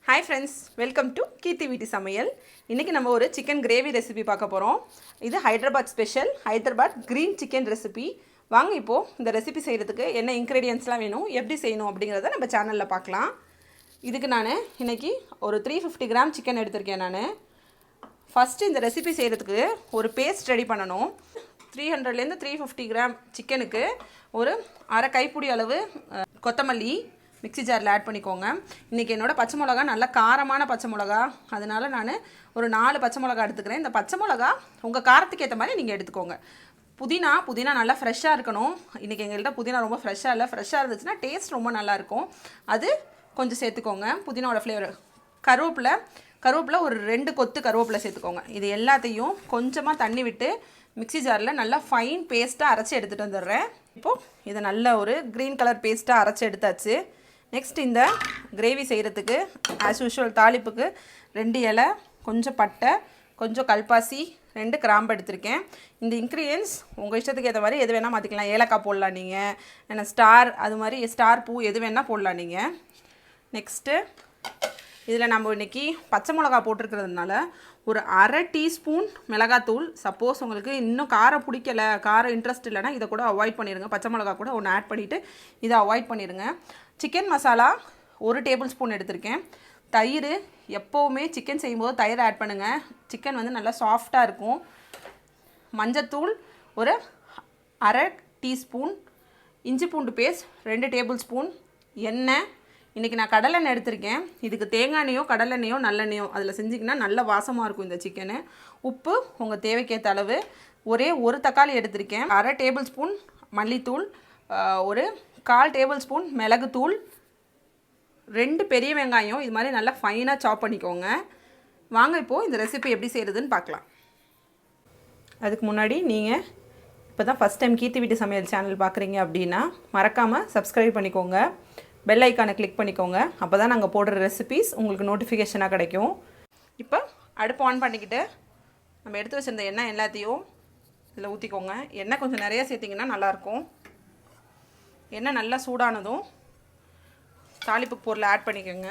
Hi friends, welcome to Keerthi Veeti Samayal. இன்னைக்கு நம்ம ஒரு chicken gravy recipe பார்க்க போறோம். இது Hyderabad special, Hyderabad green chicken recipe. வாங்க இப்போ இந்த ரெசிபி செய்யிறதுக்கு என்ன ingredientsலாம் வேணும், எப்படி செய்யணும் அப்படிங்கறத நம்ம சேனல்ல பார்க்கலாம். இதுக்கு நான் இன்னைக்கு ஒரு 350 gram chicken எடுத்துர்க்கேன் நான். ஃபர்ஸ்ட் இந்த ரெசிபி செய்யிறதுக்கு ஒரு பேஸ்ட் ரெடி பண்ணனும். 300 ல இருந்து 350 gram சிக்கனுக்கு ஒரு அரை கைப்பிடி அளவு கொத்தமல்லி மிக்ஸி ஜாரில் ஆட் பண்ணிக்கோங்க. இன்றைக்கி என்னோட பச்சை மிளகா நல்ல காரமான பச்சை மிளகா, அதனால் நான் ஒரு 4 பச்சை மிளகா எடுத்துக்கிறேன். இந்த பச்சை மிளகா உங்கள் காரத்துக்கு ஏற்ற மாதிரி நீங்கள் எடுத்துக்கோங்க. புதினா நல்லா ஃப்ரெஷ்ஷாக இருக்கணும். இன்றைக்கி எங்கள்கிட்ட புதினா ரொம்ப ஃப்ரெஷ்ஷாக இல்லை, ஃப்ரெஷ்ஷாக இருந்துச்சுன்னா டேஸ்ட் ரொம்ப நல்லாயிருக்கும். அது கொஞ்சம் சேர்த்துக்கோங்க, புதினாவோட ஃப்ளேவர். கருவேப்பிலை ஒரு 2 கொத்து கருவேப்பிலை சேர்த்துக்கோங்க. இது எல்லாத்தையும் கொஞ்சமாக தண்ணி விட்டு மிக்ஸி ஜாரில் நல்லா ஃபைன் பேஸ்ட்டாக அரைச்சி எடுத்துகிட்டு வந்துடுறேன். இப்போது இதை நல்ல ஒரு க்ரீன் கலர் பேஸ்ட்டாக அரைச்சி எடுத்தாச்சு. நெக்ஸ்ட் இந்த கிரேவி செய்கிறதுக்கு ஆஸ் யூஷுவல் தாளிப்புக்கு 2 இலை, கொஞ்சம் பட்டை, கொஞ்சம் கல்பாசி, 2 கிராம்பு எடுத்திருக்கேன். இந்த இன்க்ரீடியன்ஸ் உங்கள் இஷ்டத்துக்கு ஏற்ற மாதிரி எது வேணால் மாற்றிக்கலாம். ஏலக்காய் போடலாம் நீங்கள், ஏன்னா ஸ்டார் அது மாதிரி ஸ்டார் பூ எது வேணால் போடலாம் நீங்கள். நெக்ஸ்ட்டு இதில் நம்ம இன்றைக்கி பச்சை மிளகா போட்டிருக்கிறதுனால ஒரு அரை டீஸ்பூன் மிளகாத்தூள். சப்போஸ் உங்களுக்கு இன்னும் காரம் பிடிக்கலை, காரம் இன்ட்ரெஸ்ட் இல்லைனா இதை கூட அவாய்ட் பண்ணிடுங்க. பச்சை மிளகா கூட ஒன்று ஆட் பண்ணிவிட்டு இதை அவாய்ட் பண்ணிடுங்க. சிக்கன் மசாலா 1 டேபிள் ஸ்பூன் எடுத்திருக்கேன். தயிர், எப்போவுமே சிக்கன் செய்யும்போது தயிர் ஆட் பண்ணுங்கள், சிக்கன் வந்து நல்லா சாஃப்டாக இருக்கும். மஞ்சத்தூள் ஒரு அரை டீஸ்பூன், இஞ்சி பூண்டு பேஸ்ட் 2 டேபிள் ஸ்பூன், எண்ணெய். இன்றைக்கி நான் கடலெண்ணெய் எடுத்திருக்கேன். இதுக்கு தேங்காய் எண்ணெயோ கடலெண்ணெயோ நல்லெண்ணெயோ அதில் செஞ்சிங்கன்னா நல்ல வாசமாக இருக்கும் இந்த சிக்கனு. உப்பு உங்கள் தேவைக்கேற்ற அளவு. ஒரே ஒரு தக்காளி எடுத்திருக்கேன். அரை டேபிள் ஸ்பூன் மல்லித்தூள், ஒரு 1/4 டேபிள் ஸ்பூன் மிளகுத்தூள், 2 பெரிய வெங்காயம் இது மாதிரி நல்லா ஃபைனாக சாப் பண்ணிக்கோங்க. வாங்க இப்போது இந்த ரெசிபி எப்படி செய்கிறதுன்னு பார்க்கலாம். அதுக்கு முன்னாடி நீங்கள் இப்போ தான் ஃபஸ்ட் டைம் கீர்த்தி வீட்டு சமையல் சேனல் பார்க்குறீங்க அப்படின்னா மறக்காமல் சப்ஸ்கிரைப் பண்ணிக்கோங்க, பெல் ஐக்கானை கிளிக் பண்ணிக்கோங்க. அப்போ தான் நாங்கள் போடுற ரெசிபீஸ் உங்களுக்கு நோட்டிஃபிகேஷனாக கிடைக்கும். இப்போ அடுப்பு ஆன் பண்ணிக்கிட்டு நம்ம எடுத்து வச்சுருந்த எண்ணெய் எல்லாத்தையும் இதில் ஊற்றிக்கோங்க. எண்ணெய் கொஞ்சம் நிறைய சேர்த்திங்கன்னா நல்லாயிருக்கும். எண்ணெய் நல்லா சூடானதும் தாளிப்பு பொருளை ஆட் பண்ணிக்கோங்க.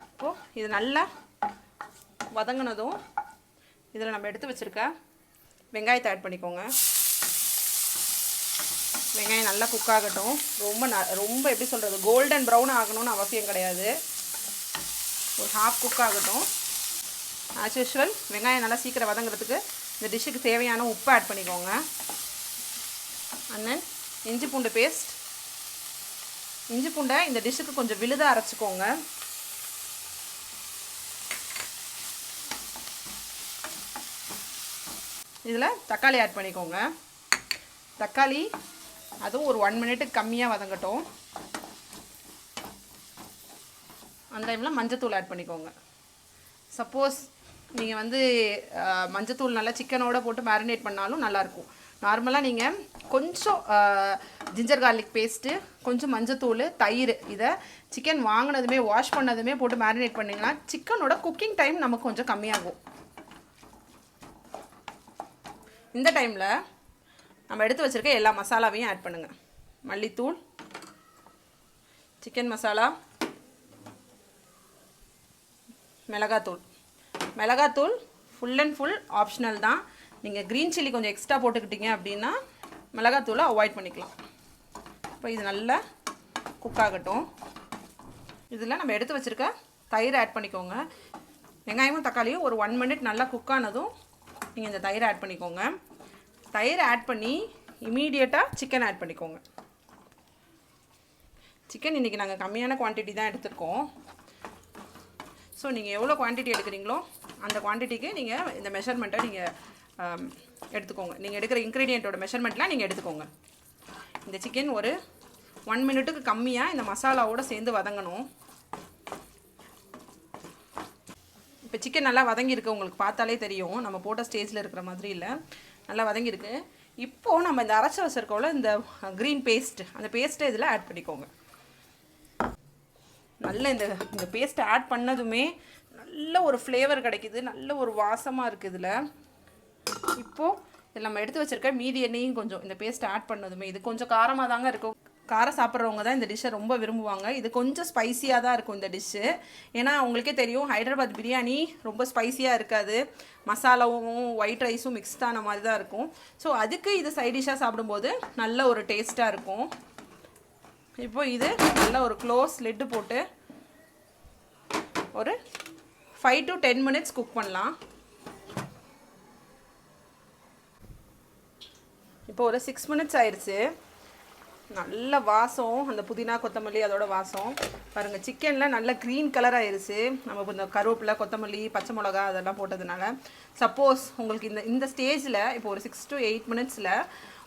இப்போது இது நல்லா வதங்கினதும் இதில் நம்ம எடுத்து வச்சுருக்க வெங்காயத்தை ஆட் பண்ணிக்கோங்க. வெங்காயம் நல்லா குக் ஆகட்டும். ரொம்ப எப்படி சொல்கிறது, கோல்டன் ப்ரௌன் ஆகணும்னு அவசியம் கிடையாது, ஒரு ஹாஃப் குக் ஆகட்டும். ஆஸ் யூஷுவல் வெங்காயம் நல்லா சீக்கிரம் வதங்கிறதுக்கு இந்த டிஷ்ஷுக்கு தேவையான உப்பு ஆட் பண்ணிக்கோங்க. அண்ட் தென் இஞ்சி பூண்டு பேஸ்ட். இஞ்சி பூண்டை இந்த டிஷ்ஷுக்கு கொஞ்சம் விழுதாக அரைச்சிக்கோங்க. இதில் தக்காளி ஆட் பண்ணிக்கோங்க. தக்காளி அதுவும் ஒரு 1 மினிட்டுக்கு கம்மியாக வதங்கட்டும். அந்த டைமில் மஞ்சத்தூள் ஆட் பண்ணிக்கோங்க. சப்போஸ் நீங்கள் வந்து மஞ்சத்தூள் நல்லா சிக்கனோட போட்டு மேரினேட் பண்ணாலும் நல்லாயிருக்கும். நார்மலாக நீங்கள் கொஞ்சம் ஜிஞ்சர் கார்லிக் பேஸ்ட்டு, கொஞ்சம் மஞ்சத்தூள், தயிர், இதை சிக்கன் வாங்கினதுமே வாஷ் பண்ணதுமே போட்டு மேரினேட் பண்ணிங்கன்னா சிக்கனோட குக்கிங் டைம் நமக்கு கொஞ்சம் கம்மியாகும். இந்த டைமில் நம்ம எடுத்து வச்சுருக்க எல்லா மசாலாவையும் ஆட் பண்ணுங்கள். மல்லித்தூள், சிக்கன் மசாலா, மிளகாத்தூள் ஃபுல் அண்ட் ஃபுல் ஆப்ஷனல் தான். நீங்கள் க்ரீன் சில்லி கொஞ்சம் எக்ஸ்ட்ரா போட்டுக்கிட்டீங்க அப்படின்னா மிளகாத்தூளை அவாய்ட் பண்ணிக்கலாம். இப்போ இது நல்லா குக் ஆகட்டும். இதில் நம்ம எடுத்து வச்சுருக்க தயிர் ஆட் பண்ணிக்கோங்க. வெங்காயமும் தக்காளியும் ஒரு 1 மினிட் நல்லா குக் ஆனதும் நீங்கள் இந்த தயிரை ஆட் பண்ணிக்கோங்க. தயிர் ஆட் பண்ணி இமீடியட்டாக சிக்கன் ஆட் பண்ணிக்கோங்க. சிக்கன் இன்றைக்கி நாங்கள் கம்மியான குவான்டிட்டி தான் எடுத்துருக்கோம். ஸோ நீங்கள் எவ்வளோ குவான்டிட்டி எடுக்கிறீங்களோ அந்த குவான்டிட்டிக்கு நீங்கள் இந்த மெஷர்மெண்ட்டை நீங்கள் எடுத்துக்கோங்க. நீங்கள் எடுக்கிற இன்க்ரீடியண்ட்டோட மெஷர்மெண்ட்லாம் நீங்கள் எடுத்துக்கோங்க. இந்த சிக்கன் ஒரு 1 மினிட்டுக்கு கம்மியாக இந்த மசாலாவோடு சேர்ந்து வதங்கணும். இப்போ சிக்கன் நல்லா வதங்கியிருக்கு, உங்களுக்கு பார்த்தாலே தெரியும். நம்ம போட்ட ஸ்டேஜில் இருக்கிற மாதிரி இல்லை, நல்லா வதங்கியிருக்கு. இப்போது நம்ம இந்த அரைச்சி வச்சுருக்கோம்ல இந்த க்ரீன் பேஸ்ட், அந்த பேஸ்ட்டை இதில் ஆட் பண்ணிக்கோங்க. நல்ல இந்த பேஸ்ட்டை ஆட் பண்ணதுமே நல்ல ஒரு ஃப்ளேவர் கிடைக்கிது, நல்ல ஒரு வாசமாக இருக்குது இதில். இப்போது இதில் நம்ம எடுத்து வச்சுருக்க மீதி எண்ணெயும் கொஞ்சம் இந்த பேஸ்ட்டை ஆட் பண்ணதுமே, இது கொஞ்சம் காரமாக தாங்க இருக்கும். காரம் சாப்பிட்றவங்க தான் இந்த டிஷ்ஷை ரொம்ப விரும்புவாங்க. இது கொஞ்சம் ஸ்பைசியாக தான் இருக்கும் இந்த டிஷ்ஷு. ஏன்னா உங்களுக்கே தெரியும் ஹைதராபாத் பிரியாணி ரொம்ப ஸ்பைசியாக இருக்காது, மசாலாவும் ஒயிட் ரைஸும் மிக்ஸ்ட் ஆன மாதிரி தான் இருக்கும். ஸோ அதுக்கு இது சைட் டிஷ்ஷாக சாப்பிடும்போது நல்ல ஒரு டேஸ்ட்டாக இருக்கும். இப்போ இது நல்ல ஒரு க்ளோஸ் லிட்டு போட்டு ஒரு 5 to 10 minutes குக் பண்ணலாம். இப்போ ஒரு 6 minutes ஆயிடுச்சு. நல்ல வாசம், அந்த புதினா கொத்தமல்லி அதோட வாசம் பாருங்கள். சிக்கனில் நல்ல க்ரீன் கலர் ஆயிடுச்சு. நம்ம இந்த கருவேப்பிலை, கொத்தமல்லி, பச்சை மிளகா அதெல்லாம் போட்டதுனால. சப்போஸ் உங்களுக்கு இந்த ஸ்டேஜில் இப்போ ஒரு 6 to 8 minutesல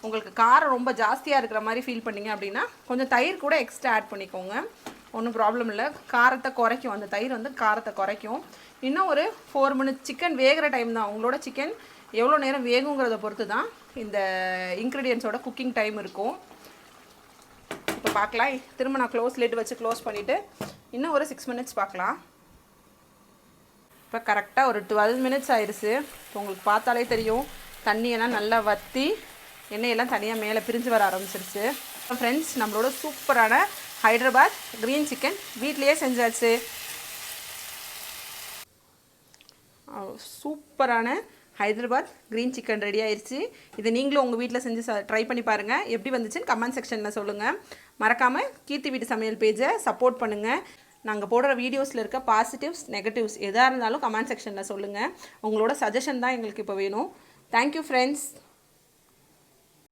உங்களுக்கு காரம் ரொம்ப ஜாஸ்தியாக இருக்கிற மாதிரி ஃபீல் பண்ணிங்க அப்படின்னா கொஞ்சம் தயிர் கூட எக்ஸ்ட்ரா ஆட் பண்ணிக்கோங்க, ஒன்றும் ப்ராப்ளம் இல்லை. காரத்தை குறைக்கும், அந்த தயிர் வந்து காரத்தை குறைக்கும். இன்னும் ஒரு 4 minutes. சிக்கன் வேகிற டைம் தான், உங்களோட சிக்கன் எவ்வளோ நேரம் வேகுங்கிறத பொறுத்து தான் இந்த இன்க்ரீடியன்ஸோட குக்கிங் டைம் இருக்கும். இப்போ பார்க்கலாம். திரும்ப நான் க்ளோஸ் லிட் வச்சு க்ளோஸ் பண்ணிவிட்டு இன்னும் ஒரு 6 minutes பார்க்கலாம். இப்போ கரெக்டாக ஒரு 12 minutes ஆயிடுச்சு. இப்போ உங்களுக்கு பார்த்தாலே தெரியும் தண்ணியெல்லாம் நல்லா வற்றி எண்ணெயெல்லாம் தனியாக மேலே பிரிஞ்சு வர ஆரம்பிச்சிருச்சு. ஃப்ரெண்ட்ஸ், நம்மளோட சூப்பரான ஹைதராபாத் க்ரீன் சிக்கன் வீட்லேயே செஞ்சாச்சு. சூப்பரான ஹைதராபாத் க்ரீன் சிக்கன் ரெடி ஆயிடுச்சு. இதை நீங்களும் உங்கள் வீட்டில் செஞ்சு ட்ரை பண்ணி பாருங்கள். எப்படி வந்துச்சுன்னு கமெண்ட் செக்ஷனில் சொல்லுங்கள். மறக்காமல் கீர்த்தி வீட்டு சமையல் பேஜை சப்போர்ட் பண்ணுங்கள். நாங்கள் போடுற வீடியோஸில் இருக்க பாசிட்டிவ்ஸ் நெகட்டிவ்ஸ் எதாக இருந்தாலும் கமெண்ட் செக்ஷனில் சொல்லுங்கள். உங்களோட சஜஷன் தான் எங்களுக்கு இப்போ வேணும். Thank you friends.